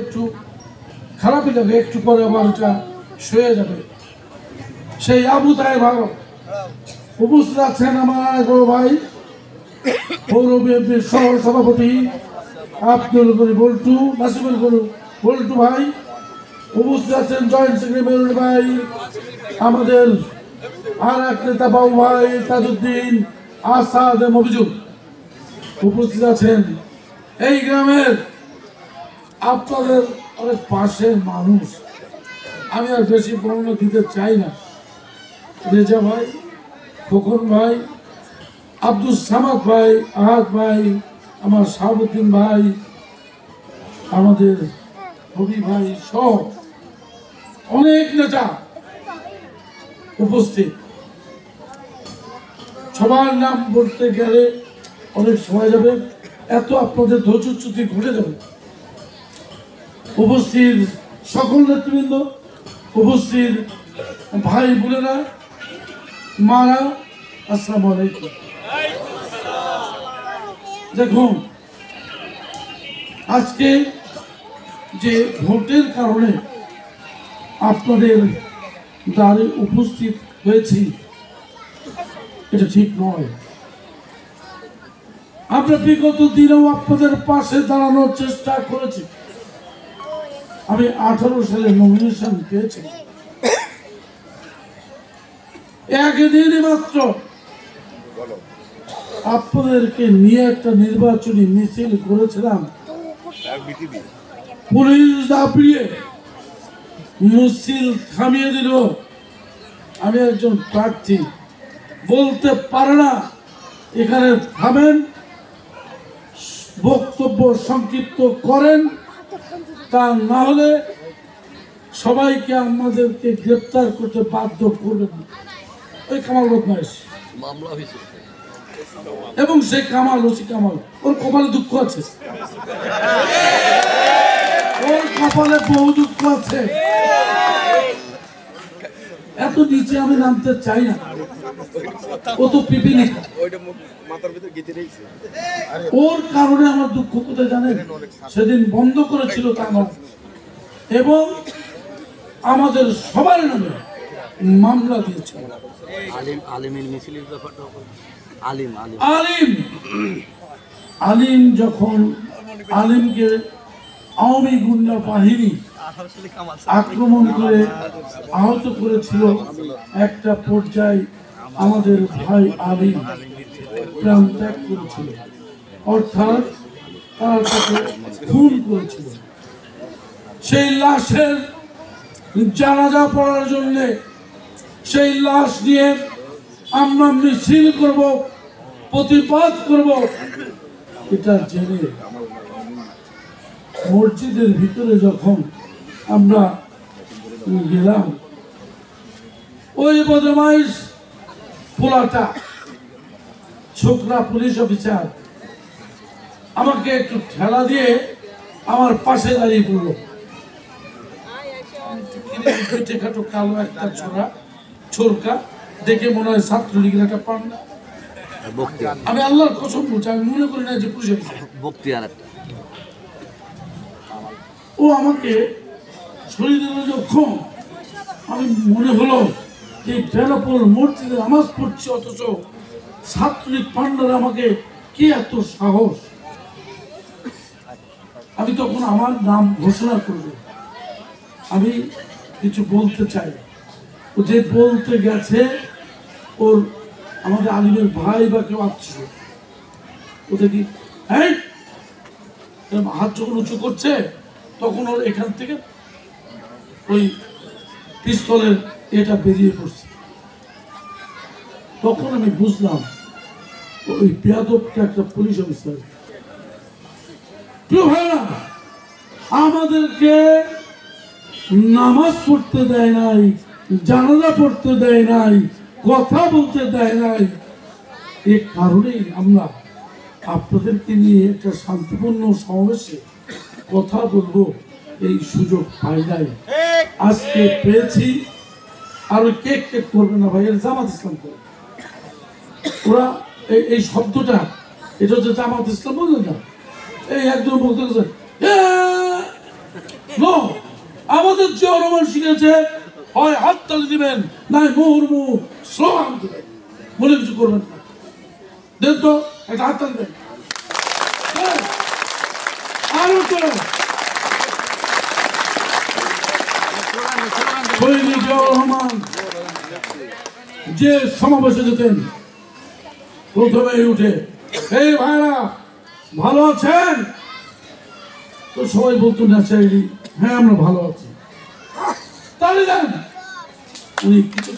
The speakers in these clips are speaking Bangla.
একটু খারাপই লাগে, একটু পরে আমার এটা শুয়ে যাবে। সেই আবু তাহের ভারত উপস্থিত আছেন আমার বড় ভাই পৌর বিএনপির সহ সভাপতি আব্দুল গনি বল্টু, নাসিমুল গনি বল্টু ভাই উপস্থিত আছেন, জয়েন্ট সেক্রেটারি ভাই আমাদের আর এক নেতা বাবু ভাই তাজউদ্দিন আসাদ মফিজুল উপস্থিত আছেন। এই গ্রামের আপনাদের অনেক পাশের মানুষ, আমি আর বেশি বর্ণনা দিতে চাই না। রেজা ভাই, খোকন ভাই, আব্দুল সামাদ ভাই, আহাদ ভাই, আমার শাহাবুদ্দিন ভাই, আমাদের হবি ভাই সহ অনেক নেতা উপস্থিত। সবার নাম বলতে গেলে অনেক সময় যাবে, এত আপনাদের ধৈর্যচ্যুতি ঘটে যাবে। উপস্থিত সকল নেতৃবৃন্দ, উপস্থিত ভাই বোনেরা, মারা, আসসালামু আলাইকুম। দেখুন, আজকে যে ভোটের কারণে আপনাদের দ্বারে উপস্থিত হয়েছি, এটা ঠিক নয়। আমরা বিগত দিনেও আপনাদের পাশে দাঁড়ানোর চেষ্টা করেছি। আমি 18 সালে নমিনেশন পেয়েছি, একদিনই মাত্র আপনাদেরকে নিয়ে একটা নির্বাচনী মিছিল করেছিলাম। পুলিশ দাপিয়ে মিছিল থামিয়ে দিল। আমি একজন প্রার্থী, বলতে পারে না এখানে থামেন, বক্তব্য সংক্ষিপ্ত করেন, তা না হলে সবাইকে আমাদেরকে গ্রেপ্তার করতে বাধ্য করবেন। ওই কামাল বদমাইশ মামলা হয়েছে, এবং সেই কামাল ওসি কামাল, ওর কপালে দুঃখ আছে, ওর কপালে বহু দুঃখ আছে। এত নিচে আমি নামতে চাই না, ও তো পিপিলি, ওর কারণে আমার দুঃখ কোথায় জানেন? সেদিন বন্ধ করেছিল কামাল এবং আমাদের সবার নামে মামলা দিয়েছে। আলিম যখন আলিমকে আওয়ামী গুন্ডা বাহিনী আক্রমণ করে আহত করেছিল, একটা পর্যায়ে আমাদের ভাই আলিম প্রাণ ত্যাগ করেছিল, অর্থাৎ তারা তাকে খুন করেছিল। সেই লাশের জানাজা পড়ার জন্য সেই লাশ নিয়ে আমরা মিছিল করব, প্রতিবাদ করব, এটা জেনে মসজিদের ভিতরে যখন আমরা গেলাম, ওই বদমাইশ পোলাটা ছোকরা পুলিশ অফিসার আমাকে একটু ঠেলা দিয়ে আমার পাশে দাঁড়িয়ে পড়লো। কালো একটা ছোরকা দেখে মনে হয় ছাত্রলীগের একটা পান্ডা। আমি আল্লাহর কসম বলছি, আমি মনে করি না যে পুলিশ অফিসার। ও আমাকে শরীরে যখন আমি মনে হলো যে বেনাপোল মসজিদে নামাজ পড়ছি, অথচ ছাত্রলীগ পান্ডারা আমাকে কি এত সাহস। আমি তখন আমার নাম ঘোষণা করব, আমি কিছু বলতে চাই। ও যে বলতে গেছে, ওর আমাদের আলিমের ভাই বা কেউ আত্মীয়, ওদের কি হাত যখন উঁচু করছে, তখন ওর এখান থেকে ওই পিস্তলের এটা বেরিয়ে পড়ছে। তখন আমি বুঝলাম ওই বেয়াদবটা একটা পুলিশ অফিসার। আমাদেরকে নামাজ পড়তে দেয় নাই, জানাজা পড়তে দেয় নাই, কথা বলতে দেয় নাই। এই কারণেই আমরা আপনাদেরকে নিয়ে একটা শান্তিপূর্ণ সমাবেশে কথা বলবো, এই সুযোগ পাই নাই, আজকে পেয়েছি। আর ওই কেক করবে না ভাই, জামাত ইসলাম করে। ওরা এই শব্দটা, এটা হচ্ছে জামাত ইসলাম, বলবে না। এই একজন বলতে নো, আমাদের যে রহমান শিখেছে হয় হাততালি দিবেন নাই মুহুর্মু স্লোগান দিবেন, মনে কিছু করবেন না। দেন তো একটা হাততালি দেন, আরো তো শহীদ জিয়াউর রহমান যে সমাবেশে যেতেন প্রথমে উঠে, এই ভাইরা ভালো আছেন? তো সবাই বলতো ন্যাচারালি হ্যাঁ আমরা ভালো আছি, তালি দেন। উনি কিছু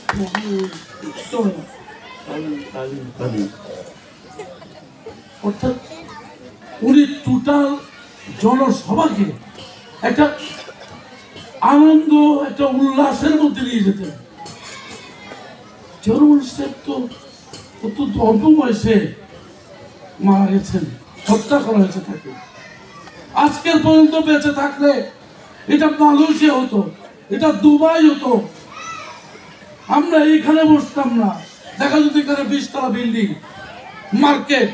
অর্থাৎ উনি টোটাল জনসভাকে একটা আনন্দ, একটা উল্লাসের মধ্যে নিয়ে যেতেন। জিয়াউর সাহেব তো অত্যন্ত অল্প বয়সে মারা গেছেন, হত্যা করা হয়েছে তাকে। আজকের পর্যন্ত বেঁচে থাকলে এটা মালয়েশিয়া হতো, এটা দুবাই হতো, আমরা এইখানে বসতাম না। দেখা যেত এখানে 20 তলা বিল্ডিং, মার্কেট,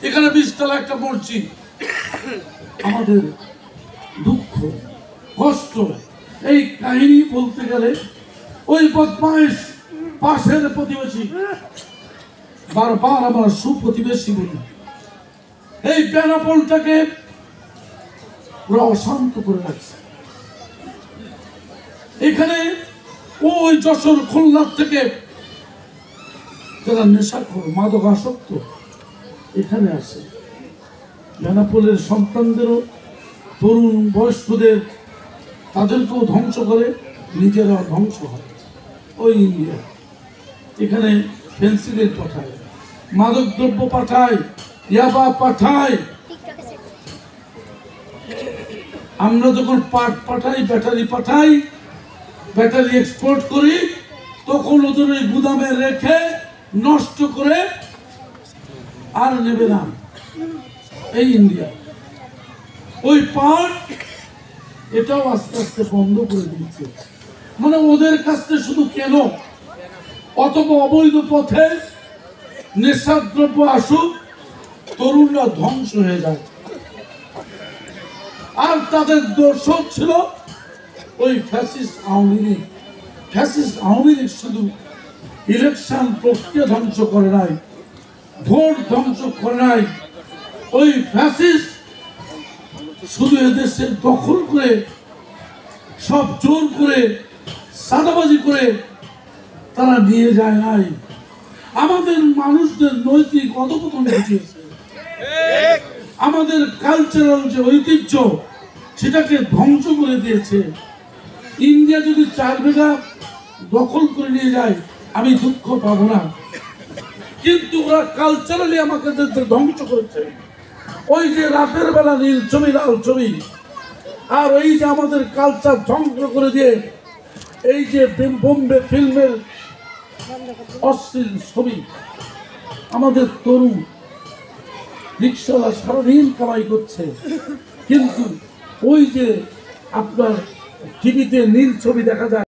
এখানে 20 তলা একটা মসজিদ। আমাদের দুঃখ কষ্ট এই কাহিনী বলতে গেলে ওই বদমাইশ পাশের প্রতিবেশী, বারবার আমার সুপ্রতিবেশী বলি, এই বেনাপোলটাকে ওরা অশান্ত করে রাখছে। এখানে ওই যশোর খুলনার থেকে যারা নেশাখোর মাদকাসক্ত এখানে আসে, বেনাপোলের সন্তানদেরও, তরুণ বয়স্কদের, তাদেরকেও ধ্বংস করে, নিজেরাও ধ্বংস হয়। ওই ইন্ডিয়া এখানে ফেন্সিলের পাঠায়, মাদক দ্রব্য পাঠায়, ইয়াবা পাঠায়। আমরা যখন পাট পাঠাই, ব্যাটারি এক্সপোর্ট করি, তখন ওদের ওই গুদামে রেখে নষ্ট করে আর নেবে না। এই ইন্ডিয়া ওই পাট এটাও আস্তে আস্তে বন্ধ করে দিয়েছে। মানে ওদের কাছ থেকে শুধু কেন, অথবা অবৈধ পথে নেশাদ্রব্য আসুক, তরুণরা ধ্বংস হয়ে যায়। আর তাদের দর্শক ছিল ওই ফ্যাসিস্ট আওয়ামী লীগ। ফ্যাসিস্ট আওয়ামী লীগ শুধু ইলেকশন প্রক্রিয়া ধ্বংস করে নাই, ভোট ধ্বংস করে নাই, ওই ফ্যাসিস্ট শুধু এদেশের দখল করে, সব জোর করে, সাদাবাজি করে তারা নিয়ে যায় নাই, আমাদের মানুষদের নৈতিক অধঃপতন ঘটিয়েছে। আমাদের কালচারাল যে ঐতিহ্য সেটাকে ধ্বংস করে দিয়েছে। ইন্ডিয়া যদি 4 বিঘা দখল করে নিয়ে যায় আমি দুঃখ পাবো না, কিন্তু ওরা কালচারালি আমাকে ধ্বংস করেছে। ওই যে রাতের বেলা নীল ছবি, লাল ছবি, আর ওই যে আমাদের কালচার ধ্বংস করে দিয়ে এই যে বোম্বে ফিল্মের অশ্লীল ছবি, আমাদের তরুণ রিক্সাওয়ালা সারাদিন কামাই করছে, কিন্তু ওই যে আপনার টিভিতে নীল ছবি দেখা যায়।